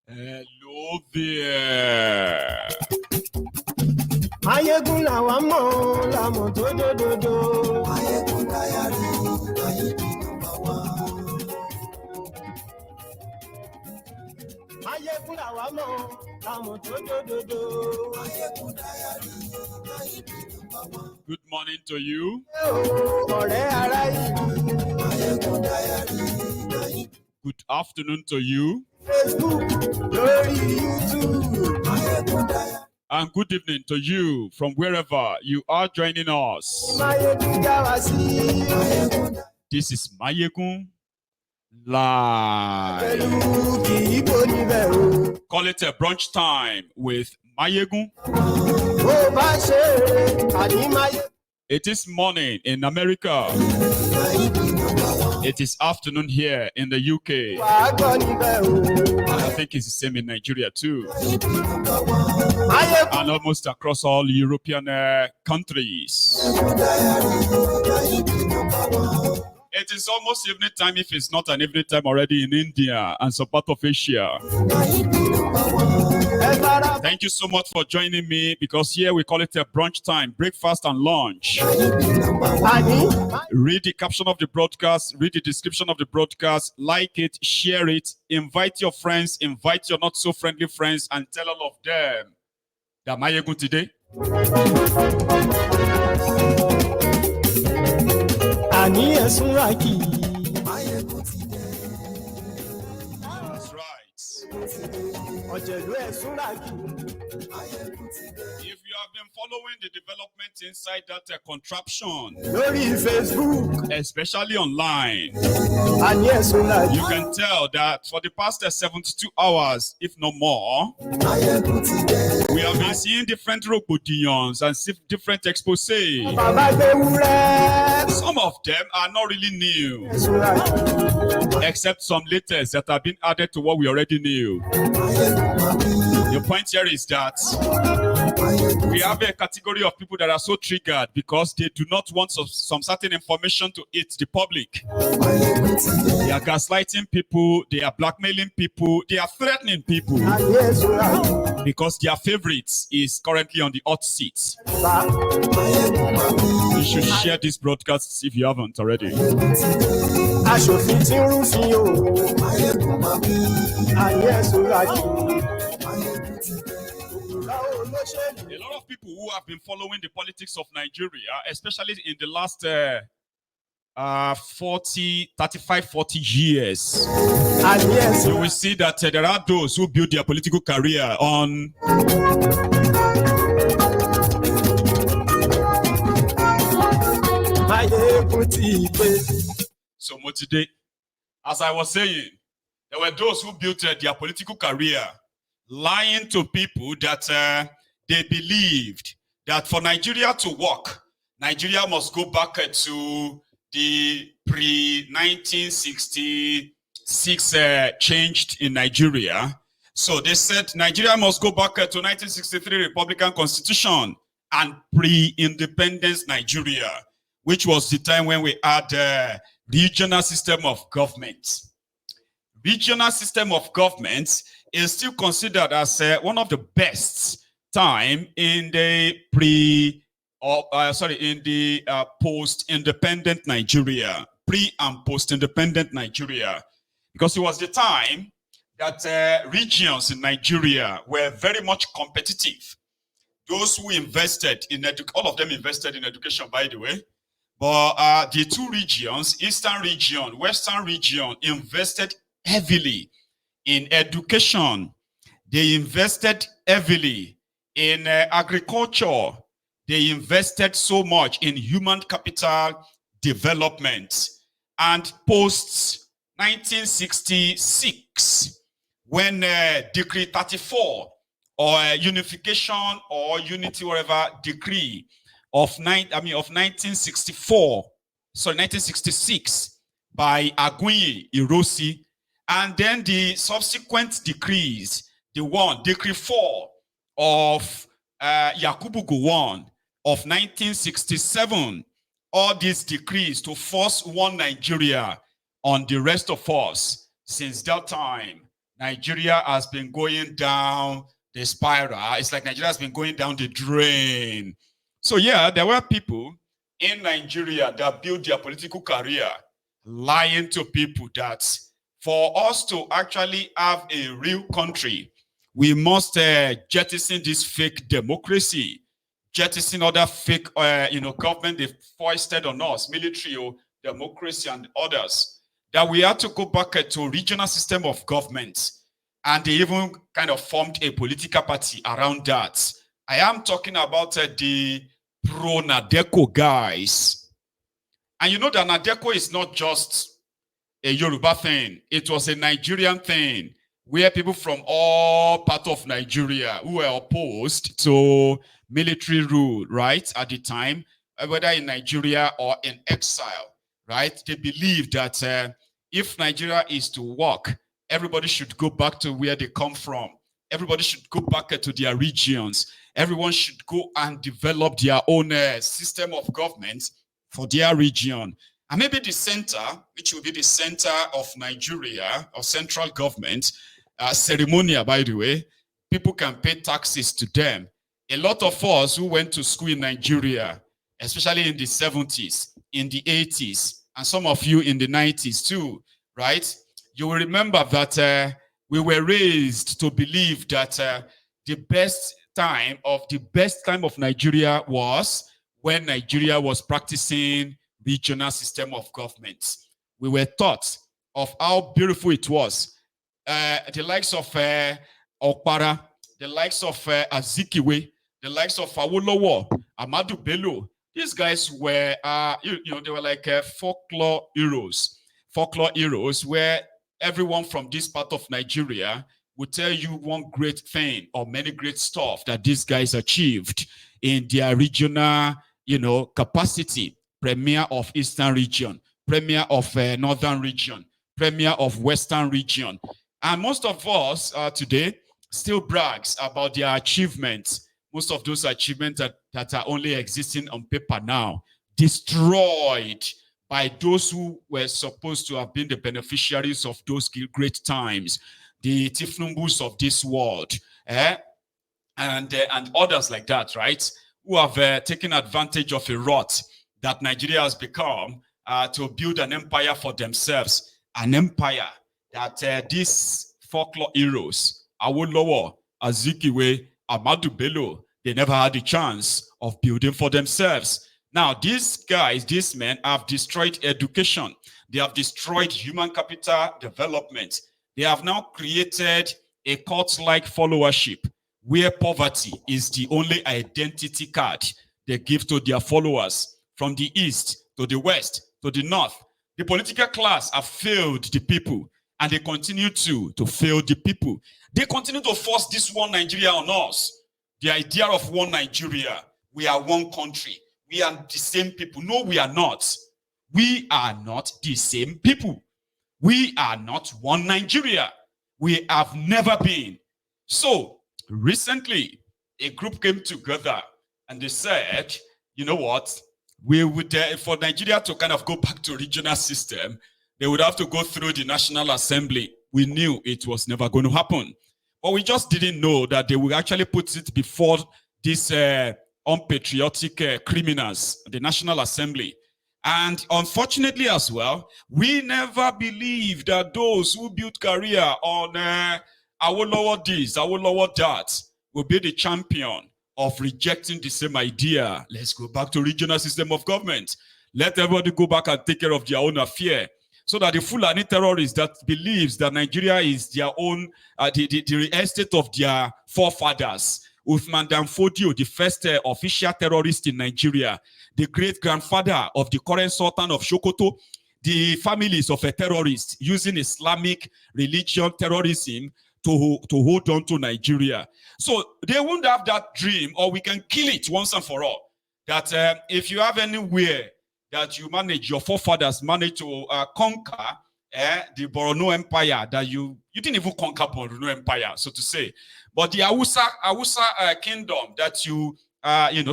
Hello there. Mayegun làwa mọ̀ làmọ̀ tó dòdòdò. Mayegun diary, Mayegun number one. Mayegun làwa mọ̀ làmọ̀ tó dòdòdò. Mayegun diary, Mayegun number one. Good morning to you. Ọ̀rẹ́ ara yìí. Mayegun diary, Mayegun. Good afternoon to you. Facebook, lórí YouTube. Mayegun diary. And good evening to you from wherever you are joining us. Mayegun já wa sí. Mayegun. This is Mayegun Live. Pẹ̀lú kì í bò níbẹ̀ o. Call it a brunch time with Mayegun. Bó bá ṣe eré, àní Mayegun. It is morning in America. It is afternoon here in the UK. Wà á gbọ́ níbẹ̀ o. I think it's the same in Nigeria too. Mayegun. And almost across all European countries. It is almost evening time if it's not an evening time already in India and some part of Asia. Thank you so much for joining me, because here we call it a brunch time, breakfast and lunch. Read the caption of the broadcast, read the description of the broadcast, like it, share it, invite your friends, invite your not so friendly friends, and tell all of them that Mayegun today. Àní ẹ̀sùn rà kì í. That's right. Ọ̀jẹ̀lú ẹ̀sùn rà kì í. If you have been following the development inside that contraption, Lórí Facebook. especially online, Àní ẹ̀sùn rà kì you í. can tell that for the past 72 hours, if no more, we have been seeing different rògbòdìyàn and different exposés. Bàbá gbé wúrẹ́. Some of them are not really new, Ẹ̀sùn rà kì í. except some latest that have been added to what we already knew. The point here is that we have a category of people that are so triggered because they do not want some certain information to hit the public. They are gaslighting people, they are blackmailing people, they are threatening people Àní ẹ̀sùn rà kì í. because their favorite is currently on the hot seat. Bá. You should share this broadcast if you haven't already. Aṣòfin tí ń rúfin o. Àní ẹ̀sùn rà kì í. Báwo ló ṣe lè? A lot of people who have been following the politics of Nigeria, especially in the last 40 years, Àní ẹ̀sùn you will see that there are those who build their political career on Mayegun ti pé. so today, as I was saying, there were those who built their political career lying to people that they believed that for Nigeria to work, Nigeria must go back to the pre-1966 changed in Nigeria. So they said Nigeria must go back to 1963 Republican Constitution and pre-independence Nigeria, which was the time when we had regional system of government. Regional system of government is still considered as one of the best time in the post-independent Nigeria, pre and post-independent Nigeria, because it was the time that regions in Nigeria were very much competitive. Those who invested in all of them invested in education, by the way. But the two regions, Eastern region, Western region, invested heavily in education. They invested heavily in agriculture. They invested so much in human capital development. And post 1966, when Decree 34 or unification or unity, whatever decree of 1966 by Aguiyi Ironsi, and then the subsequent decrees, Decree 4 of Yakubu Gowon of 1967, all these decrees to force one Nigeria on the rest of us. Since that time, Nigeria has been going down the spiral. It's like Nigeria has been going down the drain. So yeah, there were people in Nigeria that built their political career lying to people that for us to actually have a real country, we must jettison this fake democracy, jettison other fake, government they foisted on us, military or democracy and others, that we had to go back to regional system of government. And they even kind of formed a political party around that. I am talking about the pro-Nadeco guys. And you know that Nadeco is not just a Yoruba thing. It was a Nigerian thing where people from all parts of Nigeria who were opposed to military rule, right, at the time, whether in Nigeria or in exile, right, they believed that if Nigeria is to work, everybody should go back to where they come from. Everybody should go back to their regions. Everyone should go and develop their own system of government for their region. And maybe the center, which will be the center of Nigeria or central government, ceremonial, by the way, people can pay taxes to them. A lot of us who went to school in Nigeria, especially in the 70s, in the 80s, and some of you in the 90s too, right? You will remember that we were raised to believe that the best time of Nigeria was when Nigeria was practicing regional system of government. We were taught of how beautiful it was. The likes of Okpara, the likes of Azikiwe, the likes of Awolowo, Amadu Bello. These guys were, they were like folklore heroes where everyone from this part of Nigeria will tell you one great thing or many great stuff that these guys achieved in their regional, capacity. Premier of Eastern region, Premier of Northern region, Premier of Western region. And most of us today still brags about their achievements. Most of those achievements that are only existing on paper now, destroyed by those who were supposed to have been the beneficiaries of those great times, the Tifnubus of this world, and others like that, right? Who have taken advantage of a rot that Nigeria has become to build an empire for themselves, an empire that these folklore heroes, Awolowo, Azikiwe, Amadu Bello, they never had the chance of building for themselves. Now, these guys, these men have destroyed education. They have destroyed human capital development. They have now created a cult-like followership where poverty is the only identity card they give to their followers from the east to the west to the north. The political class have failed the people, and they continue to fail the people. They continue to force this one Nigeria on us. The idea of one Nigeria, we are one country. We are the same people. No, we are not. We are not the same people. We are not one Nigeria. We have never been. So recently, a group came together and they said, you know what? We would, for Nigeria to kind of go back to regional system, they would have to go through the National Assembly. We knew it was never going to happen. But we just didn't know that they would actually put it before these unpatriotic criminals, the National Assembly. And unfortunately as well, we never believed that those who built career on Awolowo this, Awolowo that, will be the champion of rejecting the same idea. Let's go back to regional system of government. Let everybody go back and take care of their own affair. So that the Fulani terrorist that believes that Nigeria is their own, the estate of their forefathers, Uthman Dan Fodio, the first official terrorist in Nigeria, the great-grandfather of the current Sultan of Sokoto, the families of a terrorist using Islamic religion terrorism to hold on to Nigeria. So they won't have that dream, or we can kill it once and for all. That if you have anywhere that you manage, your forefathers managed to conquer the Borno Empire, that you didn't even conquer Borno Empire, so to say, but the Hausa kingdom that you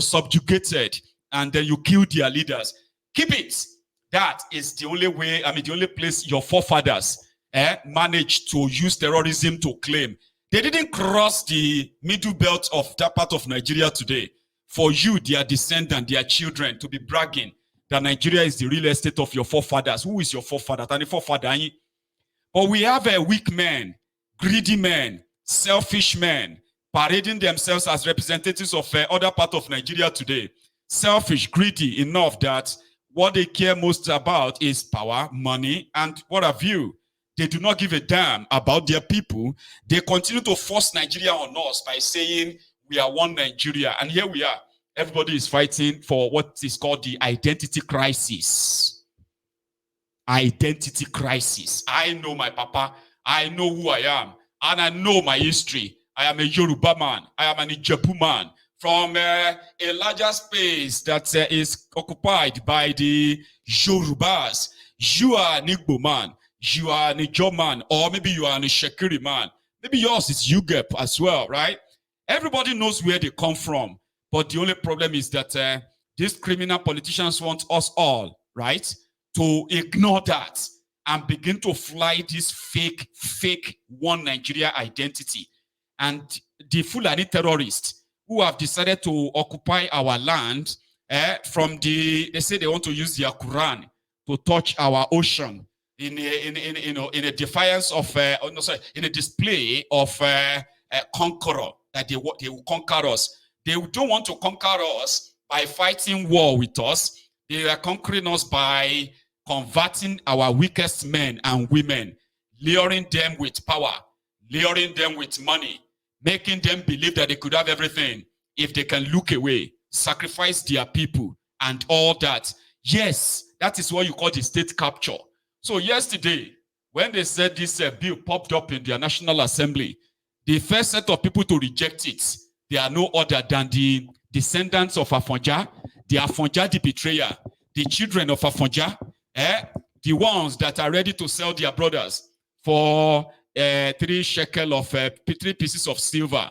subjugated, and then you killed their leaders. Keep it. That is the only way, the only place your forefathers managed to use terrorism to claim. They didn't cross the middle belt of that part of Nigeria today for you, their descendants, their children, to be bragging that Nigeria is the real estate of your forefathers. Who is your forefather? Tani forefather. But we have a weak men, greedy men, selfish men, parading themselves as representatives of other part of Nigeria today. Selfish, greedy enough that what they care most about is power, money, and what have you. They do not give a damn about their people. They continue to force Nigeria on us by saying we are one Nigeria. And here we are. Everybody is fighting for what is called the identity crisis. Identity crisis. I know my papa. I know who I am. And I know my history. I am a Yoruba man. I am an Ijebu man. From a larger space that is occupied by the Yorubas. You are an Igbo man. You are an Ijo man. Or maybe you are an Shekiri man. Maybe yours is Ugep as well, right? Everybody knows where they come from. But the only problem is that these criminal politicians want us all, right, to ignore that and begin to fly this fake one Nigeria identity. And the Fulani terrorists who have decided to occupy our land they say they want to use their Quran to touch our ocean in a defiance of, in a display of conqueror, that they will conquer us. They don't want to conquer us by fighting war with us. They are conquering us by converting our weakest men and women, luring them with power, luring them with money, making them believe that they could have everything if they can look away, sacrifice their people, and all that. Yes, that is what you call the state capture. So yesterday, when they said this bill popped up in their National Assembly, the first set of people to reject it, they are no other than the descendants of Afonja, the Afonja the betrayer, the children of Afonja, the ones that are ready to sell their brothers for 3 shekel of 3 pieces of silver,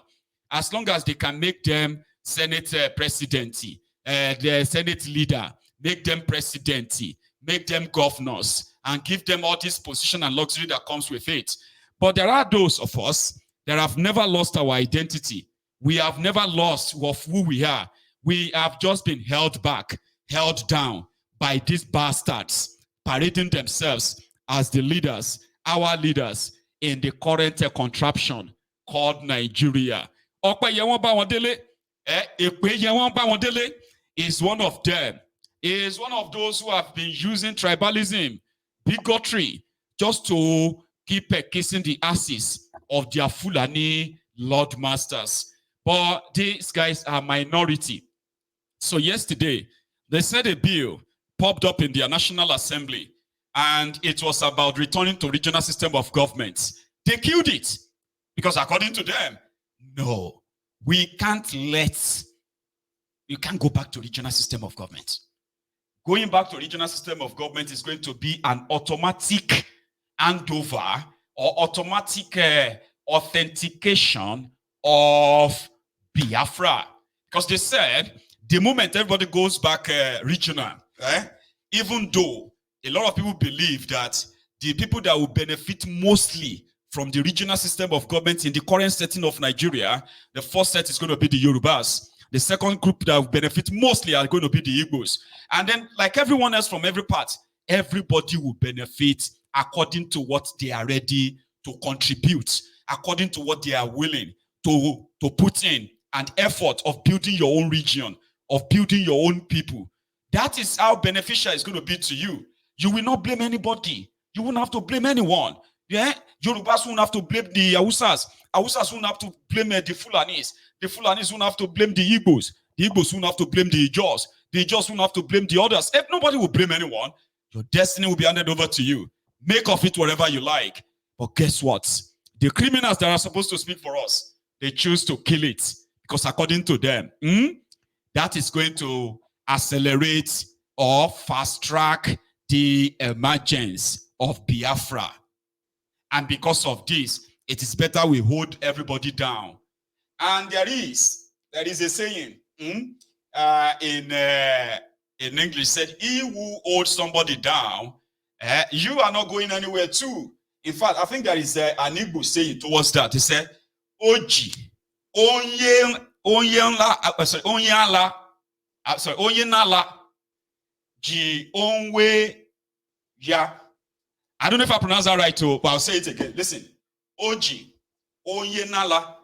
as long as they can make them Senate presidency, the Senate leader, make them presidency, make them governors, and give them all this position and luxury that comes with it. But there are those of us that have never lost our identity. We have never lost of who we are. We have just been held back, held down by these bastards, parading themselves as the leaders, our leaders, in the current contraption called Nigeria. Is one of them. Is one of those who have been using tribalism, bigotry, just to keep kissing the asses of their Fulani Lord Masters. But these guys are minority. So yesterday, they said a bill popped up in their National Assembly, and it was about returning to regional system of government. They killed it because according to them, no, you can't go back to regional system of government. Going back to regional system of government is going to be an automatic handover or automatic authentication of Biafra. Because they said the moment everybody goes back regional, even though a lot of people believe that the people that will benefit mostly from the regional system of government in the current setting of Nigeria, the first set is going to be the Yorubas. The second group that will benefit mostly are going to be the Igbos. And then, like everyone else from every part, everybody will benefit according to what they are ready to contribute, according to what they are willing to put in, and effort of building your own region, of building your own people. That is how beneficial it's going to be to you. You will not blame anybody. You won't have to blame anyone. Yeah, Yorubas won't have to blame the Hausas. Hausas won't have to blame the Fulanis. The Fulanis won't have to blame the Igbos. The Igbos won't have to blame the Ijos. The Ijos won't have to blame the others. If nobody will blame anyone, your destiny will be handed over to you. Make of it whatever you like. But guess what? The criminals that are supposed to speak for us, they choose to kill it. Because according to them, that is going to accelerate or fast track the emergence of Biafra. And because of this, it is better we hold everybody down. And there is a saying in in English said, he who holds somebody down, you are not going anywhere too. In fact, I think there is an Igbo saying towards that. He said, Oji, onye nala, ji onwe ya. I don't know if I pronounce that right, too, but I'll say it again. Listen. Oji, onye nala,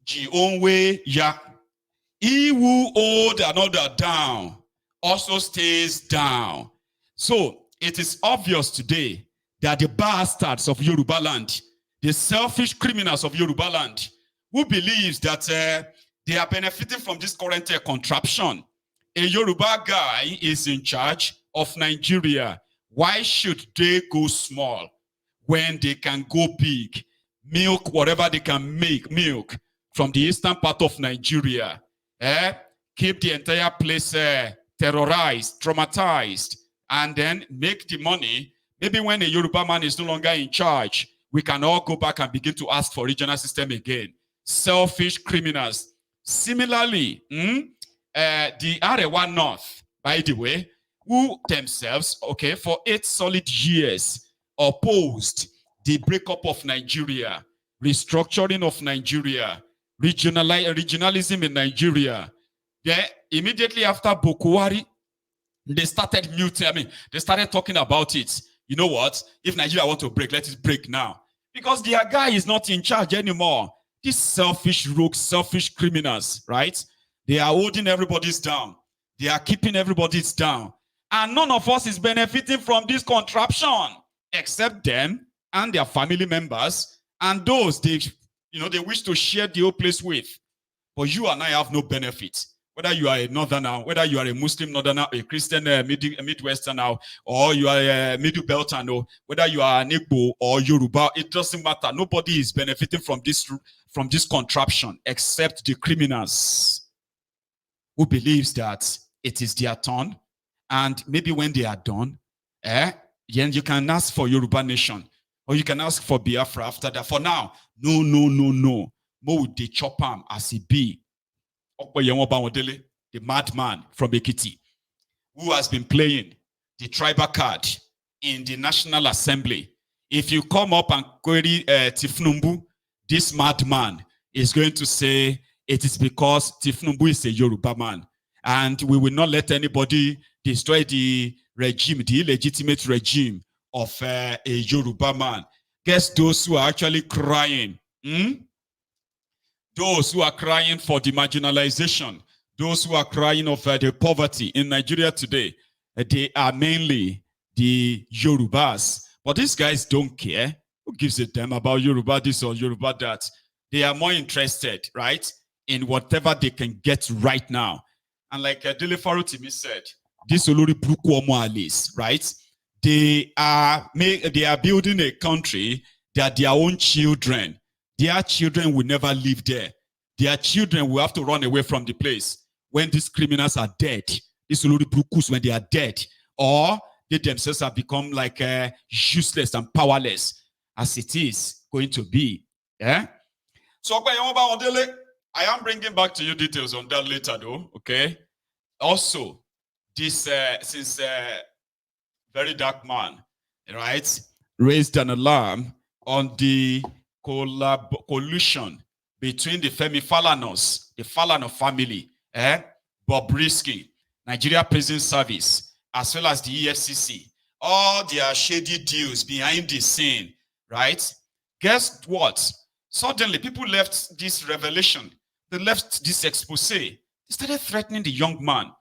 ji onwe ya. He who hold another down also stays down. So it is obvious today that the bastards of Yoruba land, the selfish criminals of Yoruba land, who believes that they are benefiting from this current contraption. A Yoruba guy is in charge of Nigeria. Why should they go small when they can go big? Milk, whatever they can make, milk from the eastern part of Nigeria. Keep the entire place terrorized, traumatized, and then make the money. Maybe when a Yoruba man is no longer in charge, we can all go back and begin to ask for regional system again. Selfish criminals. Similarly, the Arewa North, by the way, who themselves, okay, for 8 solid years opposed the breakup of Nigeria, restructuring of Nigeria, regionalism in Nigeria. Then immediately after Bokuwari, they started they started talking about it. You know what? If Nigeria want to break, let it break now. Because their guy is not in charge anymore. These selfish rogues, selfish criminals, right? They are holding everybody's down. They are keeping everybody's down. And none of us is benefiting from this contraption, except them and their family members and those they wish to share the whole place with. But you and I have no benefit. Whether you are a northerner, whether you are a Muslim northerner, a Christian Midwesterner, or you are a Middle Belter, whether you are an Igbo or Yoruba, it doesn't matter. Nobody is benefiting from this contraption except the criminals who believes that it is their turn. And maybe when they are done, then you can ask for Yoruba nation. Or you can ask for Biafra after that. For now, no. Mo de chop am as he be. The madman from Ekiti, who has been playing the tribal card in the National Assembly. If you come up and query Tinubu, this madman is going to say it is because Tinubu is a Yoruba man. And we will not let anybody destroy the regime, the illegitimate regime of a Yoruba man. Guess those who are actually crying. Those who are crying for the marginalization, those who are crying of the poverty in Nigeria today, they are mainly the Yorubas. But these guys don't care. Who gives a damn about Yoruba this or Yoruba that? They are more interested, right, in whatever they can get right now. And like Dele Farutimi said, this Olori Brukuomo Alice, right? They are building a country that their own children, their children will never live there. Their children will have to run away from the place when these criminals are dead. These Olori Brukus, when they are dead, or they themselves have become like useless and powerless, as it is going to be. Yeah. So I am bringing back to you details on that later, though. Okay. Also, this since very dark man, right, raised an alarm on the collusion between the Femi Falanos, the Falano family, Bobrisky, Nigeria Prison Service, as well as the EFCC. All their shady deals behind the scene, right? Guess what? Suddenly, people left this revelation. They left this expose. They started threatening the young man,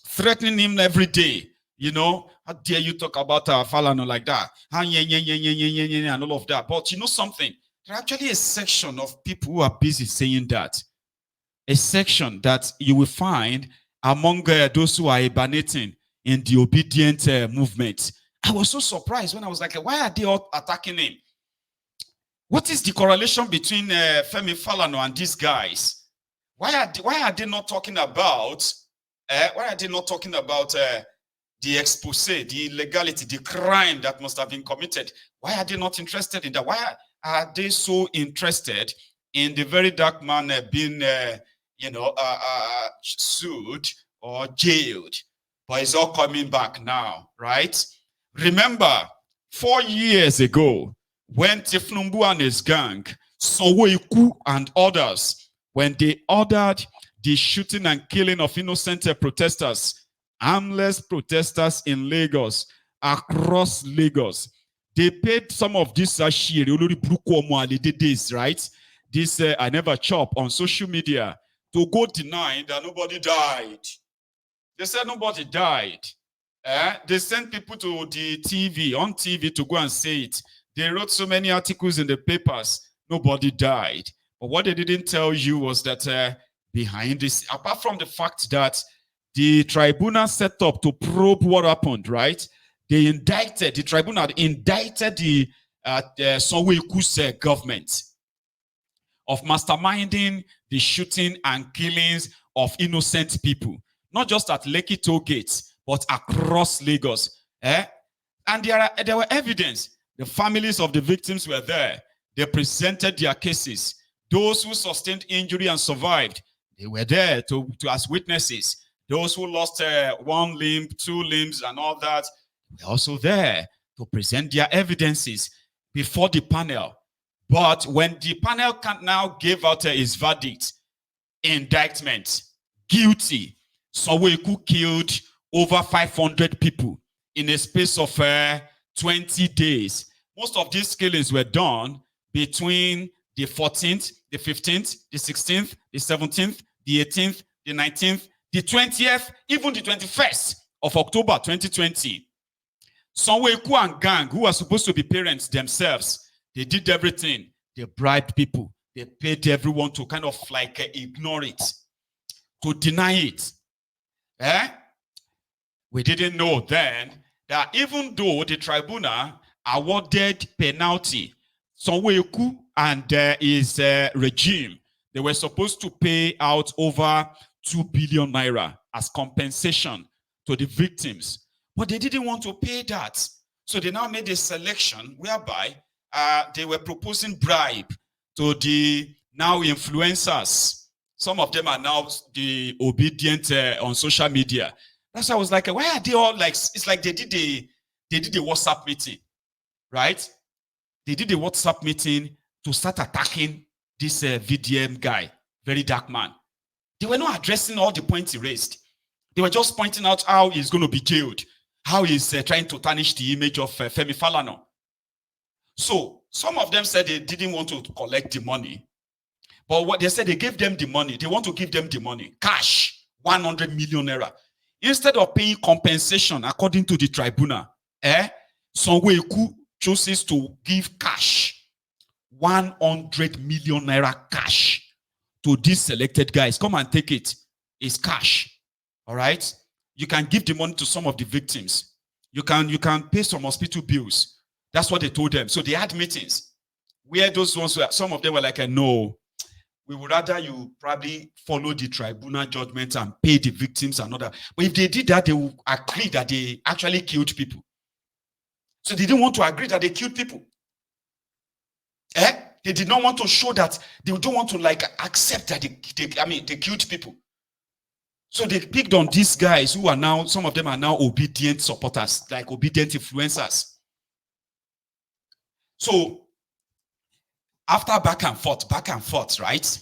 threatening him every day. You know, how dare you talk about Falano like that? And all of that. But you know something? There's actually a section of people who are busy saying that. A section that you will find among those who are hibernating in the obedient movement. I was so surprised when I was like, why are they all attacking him? What is the correlation between Femi Falano and these guys? Why are they not talking about the expose, the illegality, the crime that must have been committed? Why are they not interested in that? Why are they so interested in the very dark man being sued or jailed? but it's all coming back now, right? Remember, 4 years ago, when Tinubu and his gang, Sanwo-Iku and others, when they ordered the shooting and killing of innocent protesters, armless protesters in Lagos, across Lagos, they paid some of this days, right? This I never chop on social media to go deny that nobody died. They said nobody died. They sent people to the TV, on TV, to go and say it. They wrote so many articles in the papers. Nobody died. But what they didn't tell you was that behind this, apart from the fact that the tribunal set up to probe what happened, right? The tribunal indicted the Sanwo-Iku's government of masterminding the shooting and killings of innocent people, not just at Lekki toll gates, but across Lagos. And there were evidence. The families of the victims were there. They presented their cases. Those who sustained injury and survived, they were there to as witnesses. Those who lost 1 limb, 2 limbs, and all that, were also there to present their evidences before the panel. But when the panel now gave out his verdict, indictment, guilty, Sanwo-Iku killed over 500 people in a space of 20 days. Most of these killings were done between the 14th, the 15th, the 16th, the 17th, the 18th, the 19th, the 20th, even the 21st of October 2020. Sanwo-Iku and gang, who are supposed to be parents themselves, they did everything. They bribed people. They paid everyone to kind of like ignore it, to deny it. We didn't know then that even though the tribunal awarded penalty, Sanwo-Iku and his regime, they were supposed to pay out over 2 billion naira as compensation to the victims. But they didn't want to pay that. So they now made a selection whereby they were proposing bribe to the now influencers. Some of them are now the obedient on social media. That's why I was like, why are they all like, it's like they did a WhatsApp meeting, right? They did a WhatsApp meeting to start attacking this VDM guy, very dark man. They were not addressing all the points he raised. They were just pointing out how he's going to be jailed, how he's trying to tarnish the image of Femi Falana. So some of them said they didn't want to collect the money. But what they said, they gave them the money. They want to give them the money, cash, 100 million naira. Instead of paying compensation according to the tribunal, Sanwo-Iku chooses to give cash, 100 million naira cash to these selected guys. Come and take it. It's cash. All right? You can give the money to some of the victims. You can pay some hospital bills. That's what they told them. So they had meetings where those ones were, some of them were like, no, we would rather you probably follow the tribunal judgment and pay the victims and all that. But if they did that, they would agree that they actually killed people. So they didn't want to agree that they killed people. They did not want to show that, they don't want to like accept that they killed people. So they picked on these guys who are now, some of them are now obedient supporters, like obedient influencers. So after back and forth, right?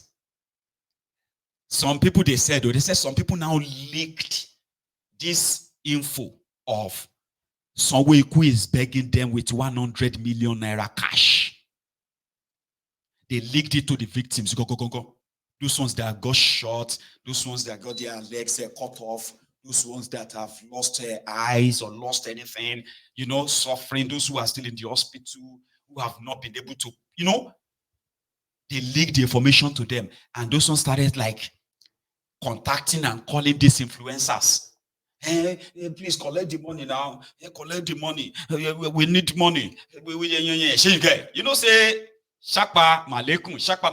Some people, they said some people now leaked this info of Sanwo-Iku is begging them with 100 million naira cash. They leaked it to the victims. Go. Those ones that got shot, those ones that got their legs cut off, those ones that have lost their eyes or lost anything, suffering, those who are still in the hospital, who have not been able to, they leaked the information to them. And those ones started like contacting and calling these influencers. Hey, please collect the money now. Hey, collect the money. We need money. Say, Shakpa Malekun, Shakpa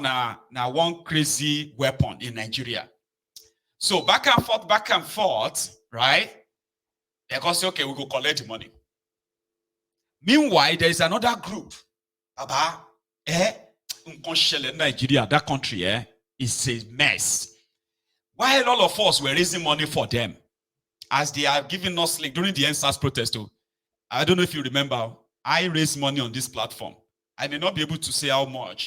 na one crazy weapon in Nigeria. So back and forth, right? They're going to say, okay, we go collect the money. Meanwhile, there is another group. Nigeria, that country, is a mess. While all of us were raising money for them, as they are giving us link during the NSAS protest. I don't know if you remember, I raised money on this platform. I may not be able to say how much,